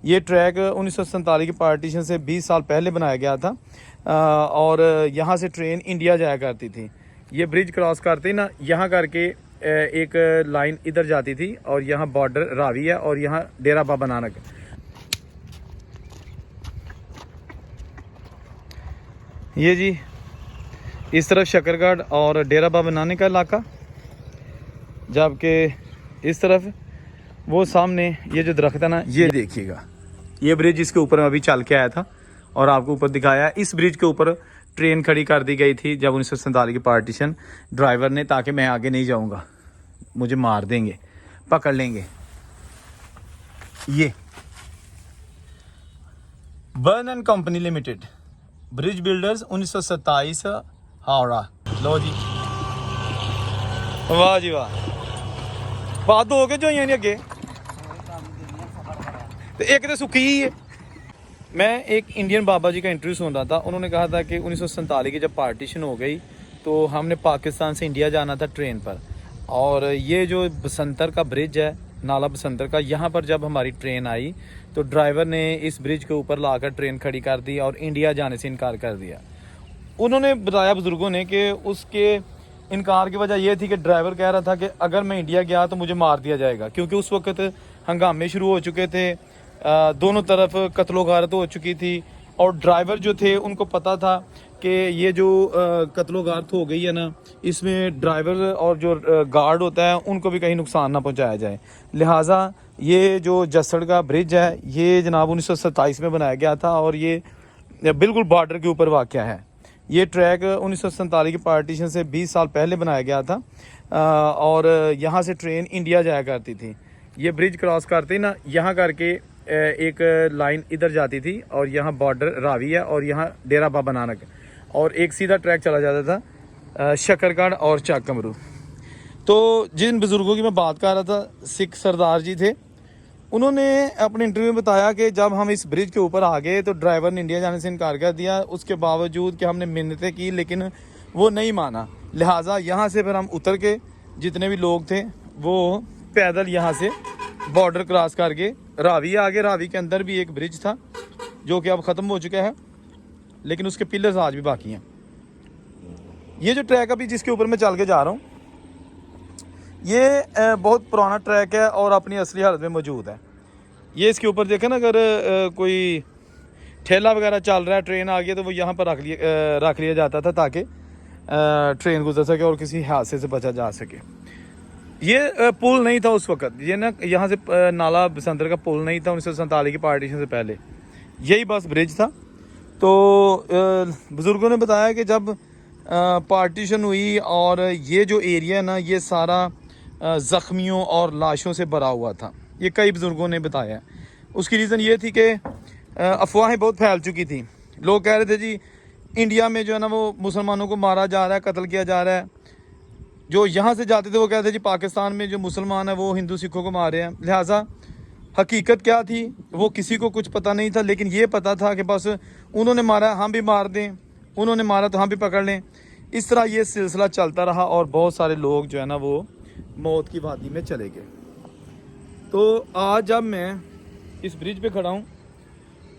ये ट्रैक 1947 की पार्टीशन से 20 साल पहले बनाया गया था और यहाँ से ट्रेन इंडिया जाया करती थी। ये ब्रिज क्रॉस करते ना यहाँ करके एक लाइन इधर जाती थी और यहाँ बॉर्डर रावी है और यहाँ डेरा बाबा नानक। ये जी इस तरफ शकरगढ़ और डेरा बाबा नानक का इलाका, जबकि इस तरफ वो सामने ये जो दरख्त है ना, ये देखिएगा, ये ब्रिज जिसके ऊपर मैं अभी चल के आया था और आपको ऊपर दिखाया। इस ब्रिज के ऊपर ट्रेन खड़ी कर दी गई थी जब 1947 की पार्टीशन ड्राइवर ने, ताकि मैं आगे नहीं जाऊंगा, मुझे मार देंगे, पकड़ लेंगे। ये burn and company limited, bridge builders 1927 Howrah. लो जी, वाह जी वाह, बात हो गए जो नहीं अगे तो एक तो सुखी ही है। मैं एक इंडियन बाबा जी का इंटरव्यू सुन रहा था, उन्होंने कहा था कि 1947 की जब पार्टीशन हो गई तो हमने पाकिस्तान से इंडिया जाना था ट्रेन पर, और ये जो बसंतर का ब्रिज है, नाला बसंतर का, यहाँ पर जब हमारी ट्रेन आई तो ड्राइवर ने इस ब्रिज के ऊपर लाकर ट्रेन खड़ी कर दी और इंडिया जाने से इनकार कर दिया। उन्होंने बताया बुजुर्गों ने कि उसके इनकार की वजह यह थी कि ड्राइवर कह रहा था कि अगर मैं इंडिया गया तो मुझे मार दिया जाएगा, क्योंकि उस वक्त हंगामे शुरू हो चुके थे, दोनों तरफ कत्लो गारत हो चुकी थी और ड्राइवर जो थे उनको पता था कि ये जो कत्लो गारत हो गई है ना, इसमें ड्राइवर और जो गार्ड होता है उनको भी कहीं नुकसान ना पहुंचाया जाए। लिहाजा ये जो जसड़ का ब्रिज है ये जनाब 1927 में बनाया गया था और ये बिल्कुल बॉर्डर के ऊपर वाक़या है। ये ट्रैक 1947 की पार्टीशन से 20 साल पहले बनाया गया था और यहाँ से ट्रेन इंडिया जाया करती थी। ये ब्रिज क्रॉस करते ना यहाँ करके एक लाइन इधर जाती थी और यहाँ बॉर्डर रावी है और यहाँ डेरा बाबा नानक, और एक सीधा ट्रैक चला जाता था शकरगढ़ और चाकमरू। तो जिन बुज़ुर्गों की मैं बात कर रहा था, सिख सरदार जी थे, उन्होंने अपने इंटरव्यू में बताया कि जब हम इस ब्रिज के ऊपर आ गए तो ड्राइवर ने इंडिया जाने से इनकार कर दिया, उसके बावजूद कि हमने मिन्नतें की लेकिन वो नहीं माना। लिहाजा यहाँ से फिर हम उतर के, जितने भी लोग थे वो पैदल यहाँ से बॉर्डर क्रॉस करके रावी आगे, रावी के अंदर भी एक ब्रिज था जो कि अब ख़त्म हो चुका है लेकिन उसके पिलर्स आज भी बाकी हैं। ये जो ट्रैक अभी जिसके ऊपर मैं चल के जा रहा हूँ ये बहुत पुराना ट्रैक है और अपनी असली हालत में मौजूद है। ये इसके ऊपर देखें ना, अगर कोई ठेला वगैरह चल रहा है, ट्रेन आ गई तो वो यहाँ पर रख लिया जाता था ताकि ट्रेन गुजर सके और किसी हादसे से बचा जा सके। ये पुल नहीं था उस वक्त, ये ना यहाँ से नाला बसंतर का पुल नहीं था 1947 की पार्टीशन से पहले, यही बस ब्रिज था। तो बुज़ुर्गों ने बताया कि जब पार्टीशन हुई और ये जो एरिया है ना ये सारा ज़ख्मियों और लाशों से भरा हुआ था, ये कई बुज़ुर्गों ने बताया। उसकी रीज़न ये थी कि अफवाहें बहुत फैल चुकी थी। लोग कह रहे थे जी इंडिया में जो है ना वो मुसलमानों को मारा जा रहा है, कत्ल किया जा रहा है। जो यहाँ से जाते थे वो कहते थे जी पाकिस्तान में जो मुसलमान है वो हिंदू सिखों को मार रहे हैं। लिहाजा हकीकत क्या थी वो किसी को कुछ पता नहीं था, लेकिन ये पता था कि बस उन्होंने मारा हम भी मार दें, उन्होंने मारा तो हम भी पकड़ लें। इस तरह ये सिलसिला चलता रहा और बहुत सारे लोग जो है ना वो मौत की वादी में चले गए। तो आज जब मैं इस ब्रिज पे खड़ा हूँ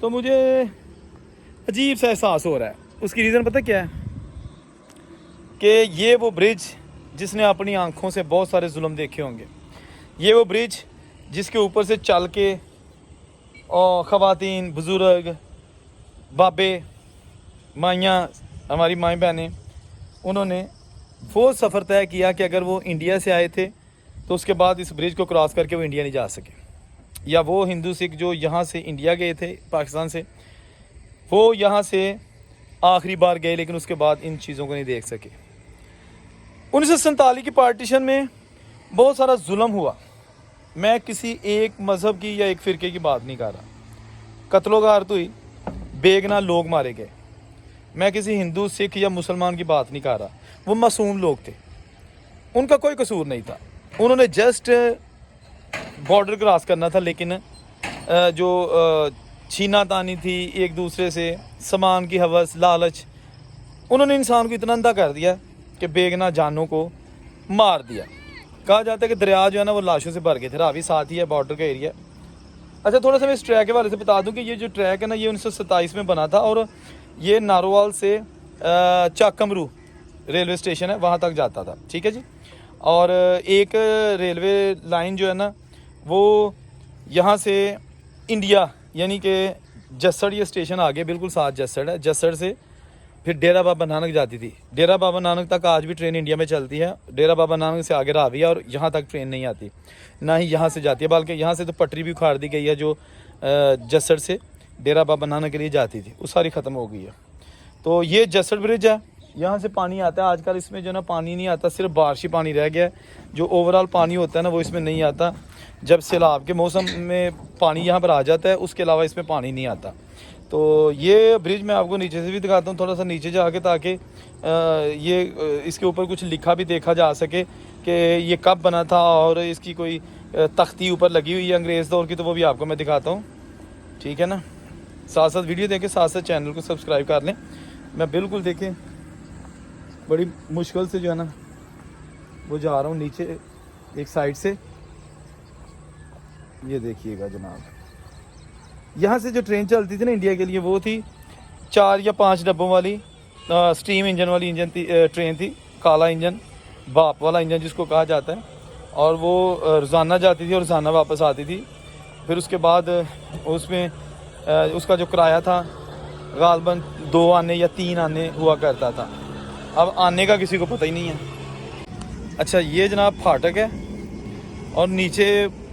तो मुझे अजीब सा एहसास हो रहा है। उसकी रीज़न पता क्या है कि ये वो ब्रिज जिसने अपनी आंखों से बहुत सारे जुल्म देखे होंगे, ये वो ब्रिज जिसके ऊपर से चल के और ख़वातीन, बुज़ुर्ग, बाबे, माइयाँ, हमारी माएँ बहनें, उन्होंने वो सफ़र तय किया कि अगर वो इंडिया से आए थे तो उसके बाद इस ब्रिज को क्रॉस करके वो इंडिया नहीं जा सके, या वो हिंदू सिख जो यहाँ से इंडिया गए थे पाकिस्तान से, वो यहाँ से आखिरी बार गए लेकिन उसके बाद इन चीज़ों को नहीं देख सके। 1947 की पार्टीशन में बहुत सारा जुल्म हुआ। मैं किसी एक मज़हब की या एक फ़िरके की बात नहीं कर रहा। कत्लो गारत हुई, बेगुनाह लोग मारे गए। मैं किसी हिंदू, सिख या मुसलमान की बात नहीं कर रहा। वो मासूम लोग थे, उनका कोई कसूर नहीं था। उन्होंने जस्ट बॉर्डर क्रॉस करना था, लेकिन जो छीना तानी थी एक दूसरे से, सामान की हवस, लालच, उन्होंने इंसान को इतना अंधा कर दिया कि बेगुनाह जानों को मार दिया। कहा जाता है कि दरिया जो है ना वो लाशों से भर गए थे। रावी साथ ही है, बॉर्डर का एरिया। अच्छा, थोड़ा सा मैं इस ट्रैक के बारे से बता दूं कि ये जो ट्रैक है ना, ये 1927 में बना था और ये नारोवाल से चाकमरू रेलवे स्टेशन है वहाँ तक जाता था, ठीक है जी। और एक रेलवे लाइन जो है ना वो यहाँ से इंडिया यानी कि जसड़, ये स्टेशन आगे बिल्कुल साथ जसड़ है, जसड़ से फिर डेरा बाबा नानक जाती थी। डेरा बाबा नानक तक आज भी ट्रेन इंडिया में चलती है। डेरा बाबा नानक से आगे राविया और यहाँ तक ट्रेन नहीं आती, ना ही यहाँ से जाती है, बल्कि यहाँ से तो पटरी भी उखाड़ दी गई है जो जसड़ से डेरा बाबा नानक के लिए जाती थी, वो सारी ख़त्म हो गई है। तो ये जसड़ ब्रिज है, यहाँ से पानी आता है। आजकल इसमें जो ना पानी नहीं आता, सिर्फ बारिशी पानी रह गया है। जो ओवरऑल पानी होता है ना वो इसमें नहीं आता। जब सैलाब के मौसम में पानी यहाँ पर आ जाता है, उसके अलावा इसमें पानी नहीं आता। तो ये ब्रिज मैं आपको नीचे से भी दिखाता हूँ, थोड़ा सा नीचे जाके, ताकि ये इसके ऊपर कुछ लिखा भी देखा जा सके कि ये कब बना था, और इसकी कोई तख्ती ऊपर लगी हुई है अंग्रेज़ दौर की, तो वो भी आपको मैं दिखाता हूँ, ठीक है ना। साथ साथ वीडियो देखें, साथ साथ चैनल को सब्सक्राइब कर लें। मैं बिल्कुल देखें बड़ी मुश्किल से जो है ना वो जा रहा हूँ नीचे एक साइड से। ये देखिएगा जनाब, यहाँ से जो ट्रेन चलती थी ना इंडिया के लिए, वो थी 4 या 5 डब्बों वाली स्टीम इंजन वाली ट्रेन थी। काला इंजन, भाप वाला इंजन जिसको कहा जाता है। और वो रोज़ाना जाती थी और रोज़ाना वापस आती थी। फिर उसके बाद उसमें उसका जो किराया था गालबन 2 आने या 3 आने हुआ करता था। अब आने का किसी को पता ही नहीं है। अच्छा, ये जनाब फाटक है और नीचे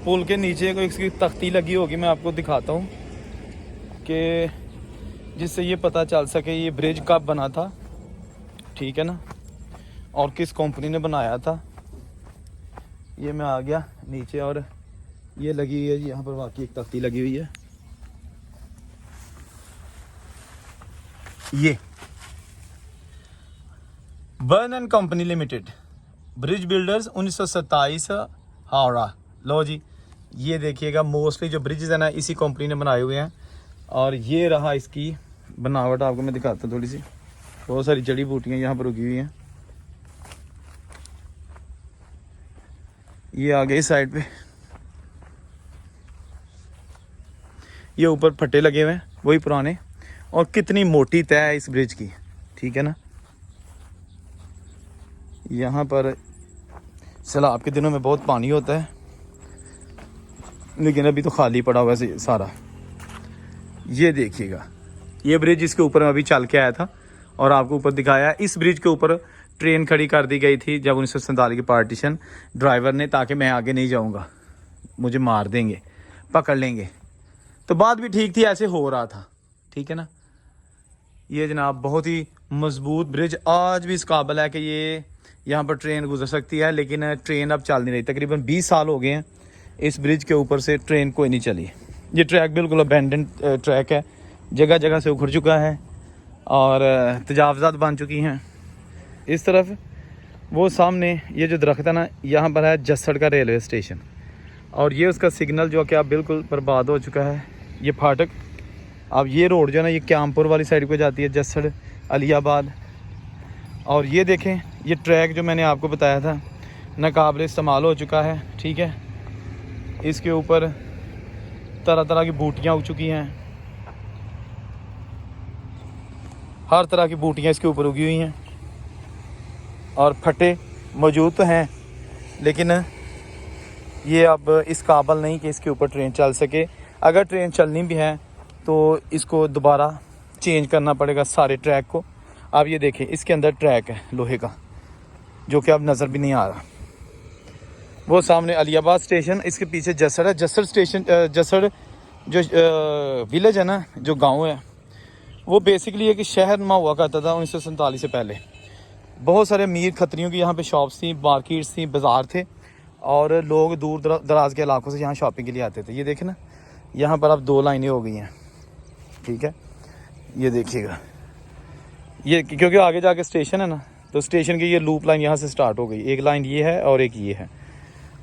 पुल के नीचे कोई इसकी तख्ती लगी होगी, मैं आपको दिखाता हूँ कि जिससे ये पता चल सके ये ब्रिज कब बना था, ठीक है ना, और किस कंपनी ने बनाया था। ये मैं आ गया नीचे और ये लगी हुई है जी, यहाँ पर वाकई एक तख्ती लगी हुई है। ये burn and company limited, bridge builders 1927 Howrah. लो जी, ये देखिएगा, मोस्टली जो ब्रिजेस है ना इसी कंपनी ने बनाए हुए हैं। और ये रहा इसकी बनावट, आपको मैं दिखाता हूँ थोड़ी सी। बहुत सारी जड़ी बूटियाँ यहाँ पर उगी हुई हैं। ये आ गई साइड पे, ये ऊपर फट्टे लगे हुए हैं वही पुराने। और कितनी मोटी तय है इस ब्रिज की, ठीक है ना। यहाँ पर सैलाब के दिनों में बहुत पानी होता है, लेकिन अभी तो खाली पड़ा हुआ है सारा। ये देखिएगा, ये ब्रिज इसके ऊपर मैं अभी चल के आया था और आपको ऊपर दिखाया। इस ब्रिज के ऊपर ट्रेन खड़ी कर दी गई थी जब 1947 की पार्टीशन, ड्राइवर ने, ताकि मैं आगे नहीं जाऊंगा, मुझे मार देंगे, पकड़ लेंगे। तो बात भी ठीक थी, ऐसे हो रहा था, ठीक है ना। ये जनाब बहुत ही मजबूत ब्रिज आज भी इस काबिल है कि ये यहाँ पर ट्रेन गुजर सकती है, लेकिन ट्रेन अब चल नहीं रही। तकरीबन 20 साल हो गए हैं इस ब्रिज के ऊपर से ट्रेन कोई नहीं चली। ये ट्रैक बिल्कुल अबेंडन ट्रैक है, जगह जगह से उखड़ चुका है और तजावज़ात बन चुकी हैं। इस तरफ वो सामने ये जो दरख्त है ना, यहाँ पर है जसड़ का रेलवे स्टेशन, और ये उसका सिग्नल जो कि अब बिल्कुल बर्बाद हो चुका है। ये फाटक, अब ये रोड जो है ना ये क्यामपुर वाली साइड को जाती है, जसड़ अलियाबाद। और ये देखें, ये ट्रैक जो मैंने आपको बताया था नाकाबिल इस्तेमाल हो चुका है, ठीक है। इसके ऊपर तरह तरह की बूटियाँ उग चुकी हैं, हर तरह की बूटियाँ इसके ऊपर उगी हुई हैं। और फटे मौजूद तो हैं, लेकिन ये अब इस काबिल नहीं कि इसके ऊपर ट्रेन चल सके। अगर ट्रेन चलनी भी है तो इसको दोबारा चेंज करना पड़ेगा सारे ट्रैक को। आप ये देखें, इसके अंदर ट्रैक है लोहे का जो कि अब नज़र भी नहीं आ रहा। वो सामने अलियाबाद स्टेशन, इसके पीछे जसड़ है। जसड़ स्टेशन, जसड़ जो विलेज है ना, जो गांव है, वो बेसिकली एक शहर नुमा हुआ करता था 1947 से पहले। बहुत सारे अमीर खत्रियों की यहाँ पे शॉप्स थी, मार्केट्स थी, बाज़ार थे, और लोग दूर दराज के इलाकों से यहाँ शॉपिंग के लिए आते थे। ये देखें ना, यहाँ पर अब 2 लाइनें हो गई हैं, ठीक है। ये देखिएगा, ये क्योंकि आगे जाके स्टेशन है ना, तो स्टेशन की ये लूप लाइन यहाँ से स्टार्ट हो गई। एक लाइन ये है और एक ये है।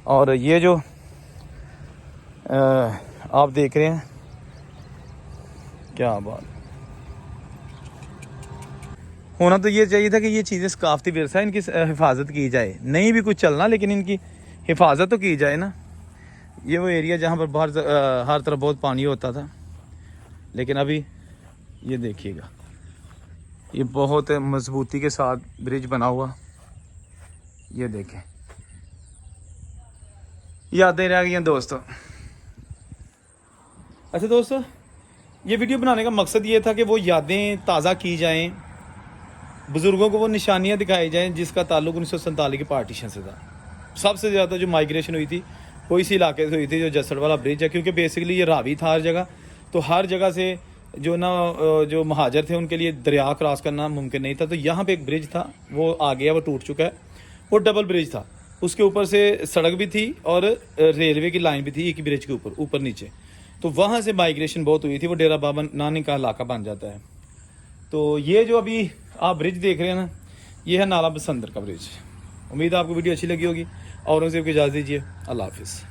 और ये जो आप देख रहे हैं, क्या बात होना तो ये चाहिए था कि ये चीज़ें सकाफती विरसा, इनकी हिफाजत की जाए। नहीं भी कुछ चलना, लेकिन इनकी हिफाजत तो की जाए ना। ये वो एरिया जहाँ पर बाहर हर तरफ बहुत पानी होता था, लेकिन अभी ये देखिएगा, ये बहुत मजबूती के साथ ब्रिज बना हुआ। ये देखें, यादें रह गई हैं दोस्तों। अच्छा दोस्तों, ये वीडियो बनाने का मकसद ये था कि वो यादें ताज़ा की जाएं, बुज़ुर्गों को वो निशानियां दिखाई जाएं जिसका ताल्लुक 1947 के पार्टीशन से था। सबसे ज़्यादा जो माइग्रेशन हुई थी वो इसी इलाके से हुई थी, जो जसड़ वाला ब्रिज है, क्योंकि बेसिकली ये रावी था हर जगह, तो हर जगह से जो ना जो महाजर थे उनके लिए दरिया क्रॉस करना मुमकिन नहीं था। तो यहाँ पे एक ब्रिज था, वो आ गया, वो टूट चुका है। वो डबल ब्रिज था, उसके ऊपर से सड़क भी थी और रेलवे की लाइन भी थी एक ही ब्रिज के ऊपर, ऊपर नीचे। तो वहाँ से माइग्रेशन बहुत हुई थी। वो डेरा बाबा नानक का इलाका बन जाता है। तो ये जो अभी आप ब्रिज देख रहे हैं ना, ये है नाला बसंतर का ब्रिज। उम्मीद है आपको वीडियो अच्छी लगी होगी। औरंगजेब को इजाज़त दीजिए। अल्लाह हाफिज़।